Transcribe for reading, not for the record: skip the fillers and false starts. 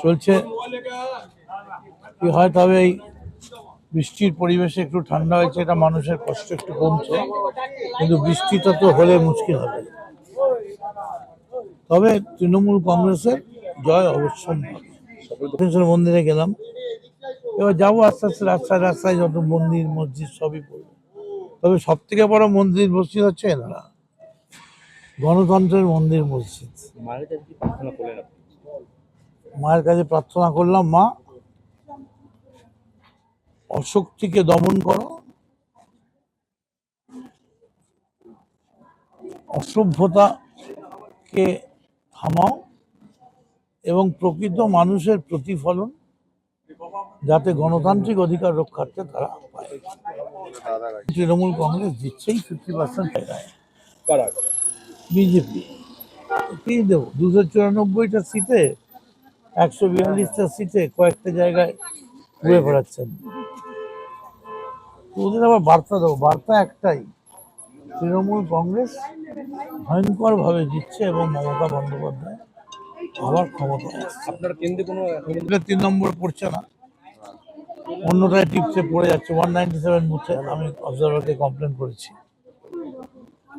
চলছে কি হয়, তবে এই বৃষ্টির পরিবেশে একটু ঠান্ডা হয়েছে, এটা মানুষের কষ্ট একটু কমছে, কিন্তু বৃষ্টিটা তো হলে মুশকিল হবে। তবে তৃণমূল কংগ্রেসের জয় অবশ্যম্ভাবী। মন্দিরে গেলাম, এবার যাবো আস্তে আস্তে, রাস্তায় রাস্তায় যত মন্দির মসজিদ সবই পড়বে। তবে সব থেকে বড় মন্দির মসজিদ হচ্ছে এনারা, গণতন্ত্রের মন্দির মসজিদ। মায়ের কাছে প্রার্থনা করলাম, মা অশক্তিকে দমন করো, অসভ্যতাকে থামাও এবং প্রকৃত মানুষের প্রতিফলন যাতে গণতান্ত্রিক অধিকার রক্ষার্থে তারা পায়। তৃণমূল কংগ্রেস জিতছেই 50% জায়গায়, বিজেপি কি দেবো 294টা সিটে, 142টা সিটে কয়েকটা জায়গায় ঘুরে বেড়াচ্ছেন। ওদের আবার বার্তা দেবো, বার্তা একটাই, তৃণমূল কংগ্রেস ভয়ঙ্কর ভাবে জিতছে এবং মমতা বন্দ্যোপাধ্যায় আবার ক্ষমতায় আসছে। আপনার কেন্দ্রে কোনো 3 নম্বর পড়ছে না, অন্যটায় টিপসে পড়ে যাচ্ছে। 197 বুথে আমি অবজারভারকে কমপ্লেন করেছি।